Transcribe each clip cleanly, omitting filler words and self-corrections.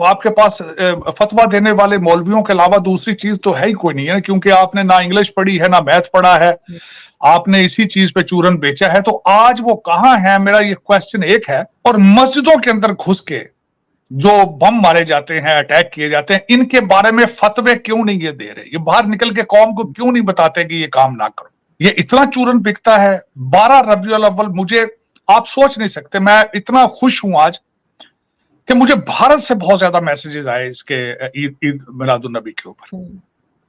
तो आपके पास फतवा देने वाले मौलवियों के अलावा दूसरी चीज तो है ही कोई नहीं है, क्योंकि आपने ना इंग्लिश पढ़ी है ना मैथ पढ़ा है, आपने इसी चीज पे चूरन बेचा है। तो आज वो कहां है, मेरा ये क्वेश्चन एक है। और मस्जिदों के अंदर घुस के जो बम मारे जाते हैं, अटैक किए जाते हैं, इनके बारे में फतवे क्यों नहीं ये दे रहे? ये बाहर निकल के कौम को क्यों नहीं बताते कि ये काम ना करो? ये इतना चूरन बिकता है। 12 रबीउल अव्वल, मुझे आप सोच नहीं सकते, मैं इतना खुश हूं आज कि मुझे भारत से बहुत ज्यादा मैसेजेस आए इसके ईद मिलादुन नबी के ऊपर।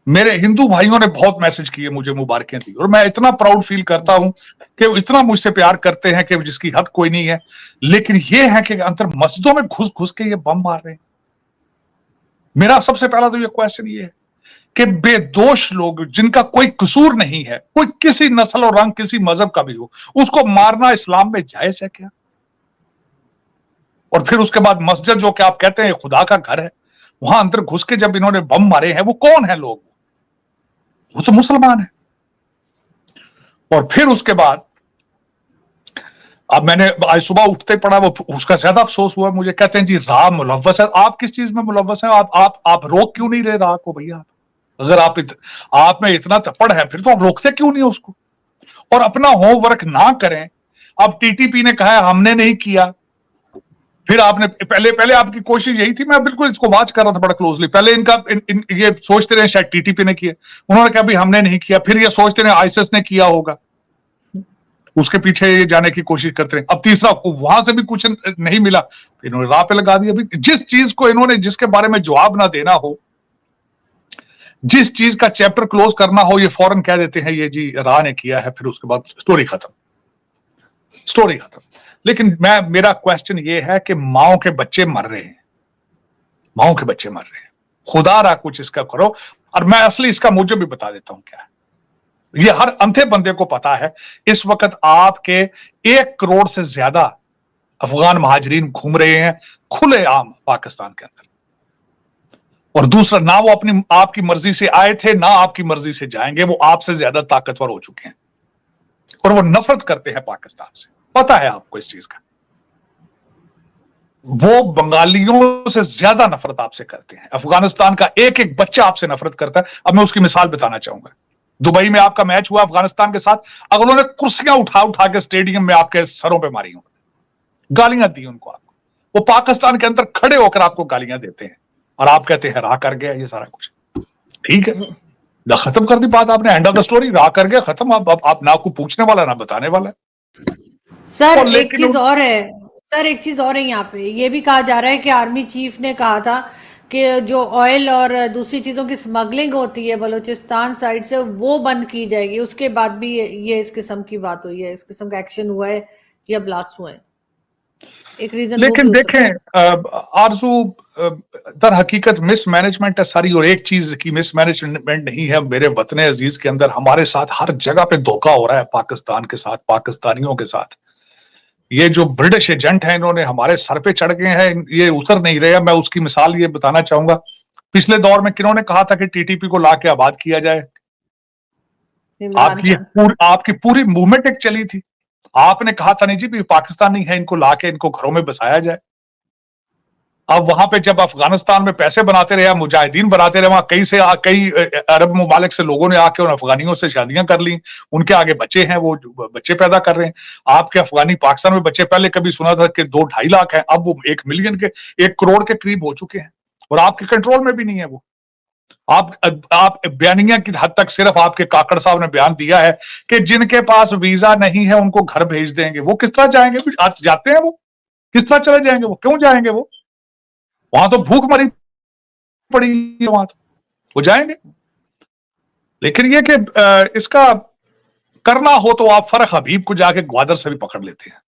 मेरे हिंदू भाइयों ने बहुत मैसेज किए, मुझे मुबारकें दी, और मैं इतना प्राउड फील करता हूं कि वो इतना मुझसे प्यार करते हैं कि जिसकी हद कोई नहीं है। लेकिन ये है कि अंदर मस्जिदों में घुस घुस के ये बम मार रहे हैं। मेरा सबसे पहला तो ये क्वेश्चन ये है कि बेदोष लोग जिनका कोई कसूर नहीं है, कोई किसी नस्ल और रंग किसी मजहब का भी हो, उसको मारना इस्लाम में जायज है क्या? और फिर उसके बाद मस्जिद जो कि आप कहते हैं खुदा का घर है, वहां अंदर घुस के जब इन्होंने बम मारे हैं, वो कौन है लोग? वो तो मुसलमान है। और फिर उसके बाद अब मैंने आज सुबह उठते पड़ा, वो उसका ज्यादा अफसोस हुआ मुझे। कहते हैं जी राह मुलव्वस है। आप किस चीज में मुलव्वस है? आप रोक क्यों नहीं रहे राह को भैया? अगर आप में इतना तपड़ है, फिर तो आप रोकते क्यों नहीं उसको? और अपना होमवर्क ना करें। अब टीटीपी ने कहा है हमने नहीं किया, फिर आपने पहले आपकी कोशिश यही थी, मैं बिल्कुल इसको वॉच कर रहा था बड़ा क्लोजली। पहले इनका ये सोचते रहे शायद टीटीपी ने किया, उन्होंने कहा भी हमने नहीं किया। फिर ये सोचते रहे आईएसएस ने किया होगा, उसके पीछे ये जाने की कोशिश करते रहे। अब तीसरा, वहां से भी कुछ नहीं मिला, इन्होंने राह पे लगा दिया। जिस चीज को इन्होंने, जिसके बारे में जवाब ना देना हो, जिस चीज का चैप्टर क्लोज करना हो, ये फौरन कह देते हैं ये जी राह ने किया है, फिर उसके बाद स्टोरी खत्म, स्टोरी खत्म। लेकिन मेरा क्वेश्चन ये है कि माओ के बच्चे मर रहे हैं, माओ के बच्चे मर रहे हैं। खुदा रहा कुछ इसका करो। और मैं असली इसका मुझे भी बता देता हूं क्या है। ये हर अंधे बंदे को पता है। इस वक्त आपके 1 करोड़ से ज्यादा अफगान महाजरीन घूम रहे हैं खुलेआम पाकिस्तान के अंदर। और दूसरा, ना वो अपनी आपकी मर्जी से आए थे, ना आपकी मर्जी से जाएंगे। वो आपसे ज्यादा ताकतवर हो चुके हैं और वो नफरत करते हैं पाकिस्तान से। पता है आपको इस चीज का। वो बंगालियों से ज्यादा नफरत आपसे करते हैं। अफगानिस्तान का एक एक बच्चा आपसे नफरत करता है। अब मैं उसकी मिसाल बताना चाहूंगा। दुबई में आपका मैच हुआ अफगानिस्तान के साथ, अगर उन्होंने कुर्सियां उठा उठा के स्टेडियम में आपके सरों पे मारी, गालियां दी उनको, आपको वो पाकिस्तान के अंदर खड़े होकर आपको गालियां देते हैं, और आप कहते हैं राह कर गया ये सारा कुछ। ठीक है, खत्म कर दी बात आपने, एंड ऑफ द स्टोरी, राह कर गया, खत्म। आप ना आपको पूछने वाला ना बताने वाला। सर एक चीज और है, सर एक चीज और है, यहाँ पे ये भी कहा जा रहा है कि आर्मी चीफ ने कहा था कि जो ऑयल और दूसरी चीजों की स्मगलिंग होती है बलूचिस्तान साइड से, वो बंद की जाएगी। उसके बाद भी ये इस किस्म की बात हुई है, इस किस्म का एक्शन हुआ है या ब्लास्ट हुए हैं। एक रीजन लेकिन देखें आरजू, दर हकीकत मिसमैनेजमेंट है सारी। और एक चीज की मिसमैनेजमेंट नहीं है मेरे वतन अजीज के अंदर, हमारे साथ हर जगह पे धोखा हो रहा है, पाकिस्तान के साथ, पाकिस्तानियों के साथ। ये जो ब्रिटिश एजेंट हैं, इन्होंने हमारे सर पे चढ़ गए हैं, ये उतर नहीं रहे। मैं उसकी मिसाल ये बताना चाहूंगा। पिछले दौर में किन्होंने कहा था कि टीटीपी को लाके आबाद किया जाए? आपकी पूरी मूवमेंट एक चली थी। आपने कहा था नहीं जी भी पाकिस्तानी है, इनको लाके इनको घरों में बसाया जाए। अब वहां पे जब अफगानिस्तान में पैसे बनाते रहे, मुजाहिदीन बनाते रहे, वहां कई अरब ममालिक से लोगों ने आके उन अफगानियों से शादियां कर ली, उनके आगे बच्चे हैं, वो बच्चे पैदा कर रहे हैं। आपके अफगानी पाकिस्तान में बच्चे, पहले कभी सुना था कि 2-2.5 लाख हैं, अब वो 1 मिलियन के 1 करोड़ के करीब हो चुके हैं, और आपके कंट्रोल में भी नहीं है वो। आप बयानिया की हद तक सिर्फ आपके काकड़ साहब ने बयान दिया है कि जिनके पास वीजा नहीं है उनको घर भेज देंगे। वो किस तरह जाएंगे? जाते हैं वो, किस तरह चले जाएंगे वो? क्यों जाएंगे वो? वहां तो भूख मरी पड़ी है, वहां तो वो जाएंगे। लेकिन ये कि इसका करना हो तो आप फर्क हबीब को जाके ग्वादर से भी पकड़ लेते हैं,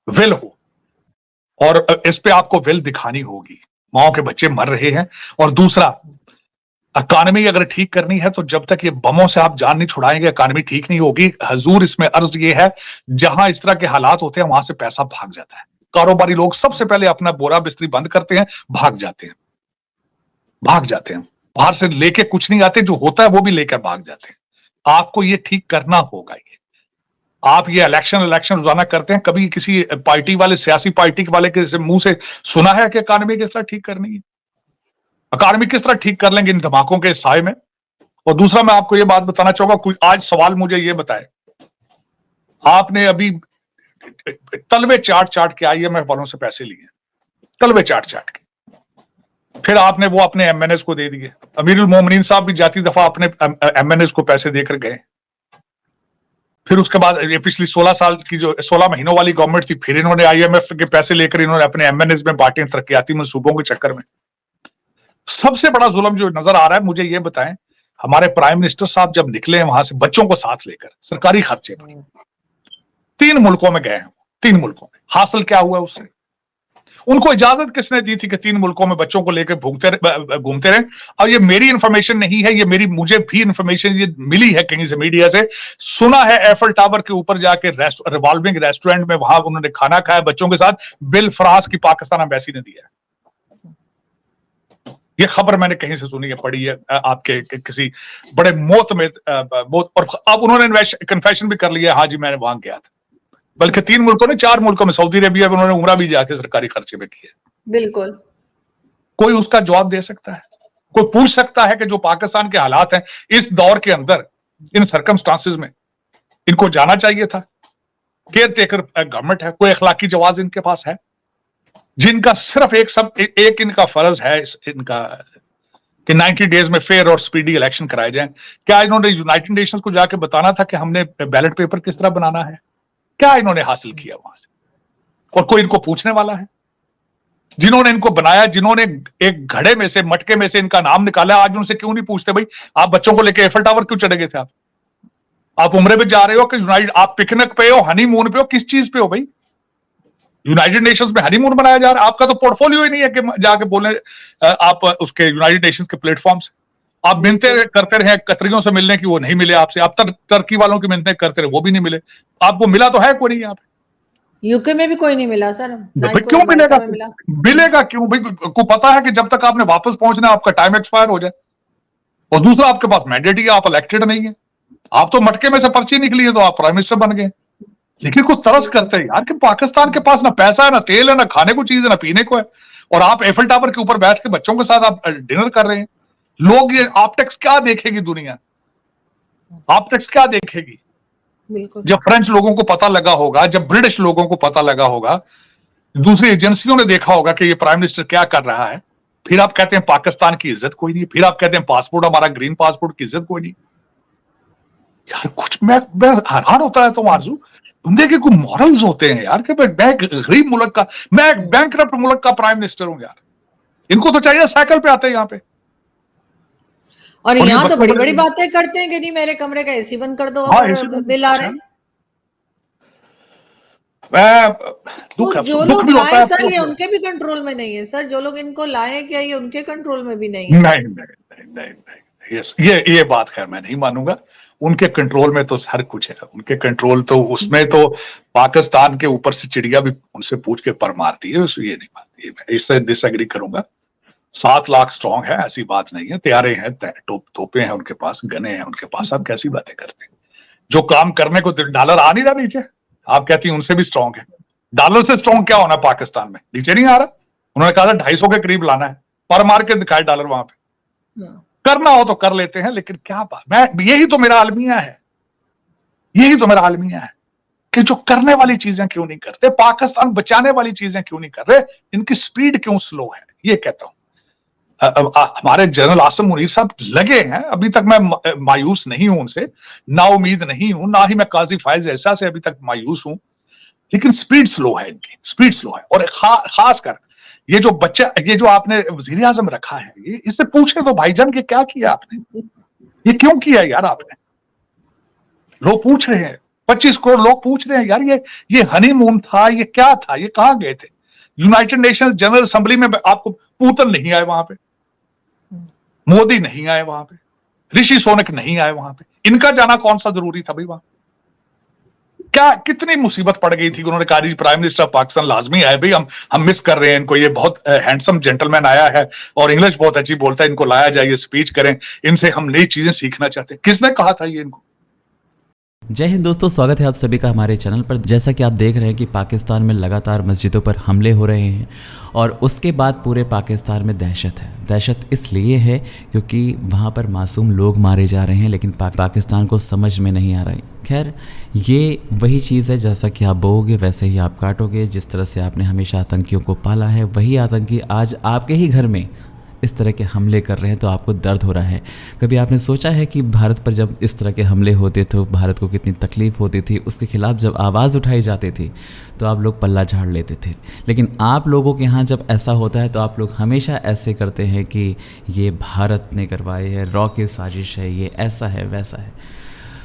विल हो, और इस पे आपको विल दिखानी होगी। माओ के बच्चे मर रहे हैं। और दूसरा, इकॉनमी अगर ठीक करनी है तो जब तक ये बमों से आप जान नहीं छुड़ाएंगे, इकॉनमी ठीक नहीं होगी। हजूर इसमें अर्ज ये है, जहां इस तरह के हालात होते हैं वहां से पैसा भाग जाता है। कारोबारी लोग सबसे पहले अपना बोरा बिस्तरी बंद करते हैं, भाग जाते हैं, भाग जाते हैं। बाहर से लेके कुछ नहीं आते, जो होता है वो भी लेकर भाग जाते हैं। आपको ये ठीक करना होगा। ये आप ये इलेक्शन रोजाना करते हैं, कभी किसी पार्टी वाले, सियासी पार्टी वाले के मुंह से सुना है कि इकॉनमी किस तरह ठीक करनी है? इकॉनमी किस तरह ठीक कर लेंगे इन धमाकों के साए में? और दूसरा मैं आपको ये बात बताना चाहूंगा, कोई आज सवाल मुझे ये बताए, आपने अभी तलवे चाट के आईएमएफ वालों से पैसे लिए, तलवे चाट के, फिर आपने वो अपने एमएनएस को दे दिए। अमीरुल मोमिनीन साहब भी जाती दफा अपने एमएनएस को पैसे देकर गए। फिर उसके बाद ये पिछली 16 साल की जो 16 महीनों वाली गवर्नमेंट थी, फिर इन्होंने आईएमएफ के पैसे लेकर इन्होंने अपने एमएनएस में बांटे तरक्याती मंसूबों के चक्कर में। सबसे बड़ा जुल्म जो नजर आ रहा है, मुझे ये बताएं, हमारे प्राइम मिनिस्टर साहब जब निकले वहां से बच्चों को साथ लेकर सरकारी खर्चे पर 3 मुल्कों में गए हैं, 3 मुल्कों में, हासिल क्या हुआ उससे? उनको इजाजत किसने दी थी कि 3 मुल्कों में बच्चों को लेकर घूमते रहे? और ये मेरी इंफॉर्मेशन नहीं है, ये मुझे भी इंफॉर्मेशन ये मिली है कहीं से, मीडिया से सुना है। एफल टावर के ऊपर जाके रिवॉल्विंग रेस्टोरेंट में वहां उन्होंने खाना खाया बच्चों के साथ, बिल फराज की पाकिस्तान एम्बेसी ने दिया है। ये खबर मैंने कहीं से सुनी है, पढ़ी है आपके किसी बड़े मोत में और अब उन्होंने कन्फेशन भी कर लिया, हाँ जी मैंने वहां गया था। बल्कि 3 मुल्कों ने, 4 मुल्कों में, सऊदी अरेबिया में उन्होंने उम्रा भी जाके सरकारी खर्चे में किए। बिल्कुल। कोई उसका जवाब दे सकता है? कोई पूछ सकता है कि जो पाकिस्तान के हालात हैं इस दौर के अंदर, इन सर्कमस्टांसेस में, इनको जाना चाहिए था? केयर टेकर गवर्नमेंट है, कोई अखलाकी जवाब इनके पास है? जिनका सिर्फ एक इनका फर्ज है इनका कि 90 डेज में फेयर और स्पीडी इलेक्शन कराए जाएं। क्या इन्होंने यूनाइटेड नेशंस को जाके बताना था कि हमने बैलेट पेपर किस तरह बनाना है? क्या इन्होंने हासिल किया वहां से? और कोई इनको पूछने वाला है? जिन्होंने इनको बनाया, जिन्होंने एक घड़े में से, मटके में से इनका नाम निकाला, आज उनसे क्यों नहीं पूछते भाई आप बच्चों को लेकर एफल टावर क्यों चढ़े गए थे? आप उम्रे पे जा रहे हो कि यूनाइटेड, आप पिकनिक पे हो, हनीमून पे हो, किस चीज पे हो भाई? यूनाइटेड नेशंस में हनीमून मनाया जा रहा है? आपका तो पोर्टफोलियो ही नहीं है कि जाके बोले आप उसके यूनाइटेड नेशंस के प्लेटफॉर्म से। आप मिलते करते रहे कतरियों से मिलने की, वो नहीं मिले आपसे। आप टर्की वालों की मिलते करते रहे, वो भी नहीं मिले। आपको मिला तो है कोई नहीं यहाँ पे? यूके में भी कोई नहीं मिला सर, क्यों मिलेगा? मिलेगा क्यों भाई? को पता है कि जब तक आपने वापस पहुंचना आपका टाइम एक्सपायर हो जाए। और दूसरा, आपके पास मैंडेट ही, आप इलेक्टेड नहीं है, आप तो मटके में से पर्ची निकली है तो आप प्राइम मिनिस्टर बन गए। लेकिन कुछ तरस करते हैं यार कि पाकिस्तान के पास ना पैसा है, ना तेल है, ना खाने को चीज है, ना पीने को है, और आप एफल टावर के ऊपर बैठ के बच्चों के साथ आप डिनर कर रहे हैं। लोग ये ऑप्टिक्स क्या देखेगी दुनिया? ऑप्टिक्स क्या देखेगी? जब फ्रेंच लोगों को पता लगा होगा, जब ब्रिटिश लोगों को पता लगा होगा, दूसरी एजेंसियों ने देखा होगा कि ये प्राइम मिनिस्टर क्या कर रहा है, फिर आप कहते हैं पाकिस्तान की इज्जत कोई नहीं, फिर आप कहते हैं पासपोर्ट हमारा ग्रीन पासपोर्ट की इज्जत कोई नहीं। यार कुछ मैं हैरान होता है। तो आरजू, बंदे के कोई मॉरल्स होते हैं यार कि मैं गरीब मुल्क का, मैं एक बैंकरप्ट मुल्क का प्राइम मिनिस्टर हूं यार। इनको तो चाहिए साइकिल पे आते हैं यहाँ पे, और यहाँ तो बड़ी बड़ी बातें करते हैं कि जी मेरे कमरे का एसी बंद कर दो, और बिल आ रहे हैं। तो जो लोग लाए सर, ये उनके भी कंट्रोल में नहीं है सर। जो लोग इनको लाए, क्या ये उनके कंट्रोल में भी नहीं है? नहीं, ये बात खैर मैं नहीं मानूंगा। उनके कंट्रोल में तो हर कुछ है। उनके कंट्रोल तो उसमें तो पाकिस्तान के ऊपर से चिड़िया भी उनसे पूछ के पर मारती है। ये नहीं मानती, मैं इससे डिसएग्री करूंगा। 7 लाख स्ट्रॉन्ग है, ऐसी बात नहीं है। तैयारे हैं, तोपे हैं उनके पास, गने हैं उनके पास। आप कैसी बातें करते हैं? जो काम करने को डॉलर आ नहीं रहा नीचे, आप कहती हैं उनसे भी स्ट्रॉन्ग है। डॉलर से स्ट्रॉन्ग क्या होना पाकिस्तान में? नीचे नहीं आ रहा। उन्होंने कहा था 250 के करीब लाना है, पर मार के दिखाए डॉलर वहां पे। करना हो तो कर लेते हैं, लेकिन क्या बात, मैं यही तो मेरा अलमिया है, यही तो मेरा अलमिया है कि जो करने वाली चीजें क्यों नहीं करते, पाकिस्तान बचाने वाली चीजें क्यों नहीं कर रहे, इनकी स्पीड क्यों स्लो है, ये कहता हूं। हमारे जनरल आसिम मुनीर साहब लगे हैं, अभी तक मैं मायूस नहीं हूं उनसे, ना उम्मीद नहीं हूं, ना ही मैं काजी फायज ऐसा से अभी तक मायूस हूं, लेकिन स्पीड स्लो है इनकी, स्पीड स्लो है। और खासकर ये जो बच्चा, ये जो आपने वजीर आजम रखा है, ये इससे पूछे तो भाईजान कि क्या किया आपने, ये क्यों किया यार आपने? लोग पूछ रहे हैं, 25 करोड़ लोग पूछ रहे हैं यार, ये हनीमून था, ये क्या था, ये कहां गए थे? यूनाइटेड नेशंस जनरल असेंबली में आपको पुतिन नहीं आए वहां पे, मोदी नहीं आए वहां पे, ऋषि सुनक नहीं आए वहां पे, इनका जाना कौन सा जरूरी था भाई वहां? क्या कितनी मुसीबत पड़ गई थी? उन्होंने कहा जी प्राइम मिनिस्टर ऑफ पाकिस्तान लाजमी आए भाई, हम मिस कर रहे हैं इनको, ये बहुत हैंडसम जेंटलमैन आया है और इंग्लिश बहुत अच्छी बोलता है, इनको लाया जाए, ये स्पीच करें, इनसे हम नई चीजें सीखना चाहते हैं। किसने कहा था ये इनको? जय हिंद दोस्तों, स्वागत है आप सभी का हमारे चैनल पर। जैसा कि आप देख रहे हैं कि पाकिस्तान में लगातार मस्जिदों पर हमले हो रहे हैं और उसके बाद पूरे पाकिस्तान में दहशत है। दहशत इसलिए है क्योंकि वहाँ पर मासूम लोग मारे जा रहे हैं, लेकिन पाकिस्तान को समझ में नहीं आ रहा है। खैर, ये वही चीज़ है, जैसा कि आप बोओगे वैसे ही आप काटोगे। जिस तरह से आपने हमेशा आतंकियों को पाला है, वही आतंकी आज आपके ही घर में इस तरह के हमले कर रहे हैं, तो आपको दर्द हो रहा है। कभी आपने सोचा है कि भारत पर जब इस तरह के हमले होते तो भारत को कितनी तकलीफ़ होती थी? उसके खिलाफ़ जब आवाज़ उठाई जाती थी तो आप लोग पल्ला झाड़ लेते थे। लेकिन आप लोगों के यहाँ जब ऐसा होता है तो आप लोग हमेशा ऐसे करते हैं कि ये भारत ने करवाई है, रॉ की साजिश है, ये ऐसा है वैसा है।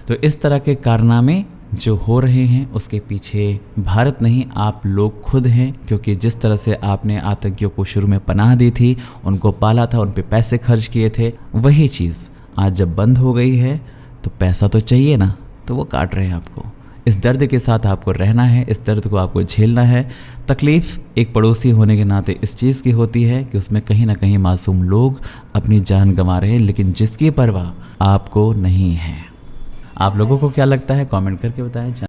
तो इस तरह के कारनामे जो हो रहे हैं उसके पीछे भारत नहीं, आप लोग खुद हैं। क्योंकि जिस तरह से आपने आतंकियों को शुरू में पनाह दी थी, उनको पाला था, उन पे पैसे खर्च किए थे, वही चीज़ आज जब बंद हो गई है तो पैसा तो चाहिए ना, तो वो काट रहे हैं आपको। इस दर्द के साथ आपको रहना है, इस दर्द को आपको झेलना है। तकलीफ़ एक पड़ोसी होने के नाते इस चीज़ की होती है कि उसमें कहीं ना कहीं मासूम लोग अपनी जान गंवा रहे हैं, लेकिन जिसकी परवाह आपको नहीं है। आप लोगों को क्या लगता है कमेंट करके बताएं।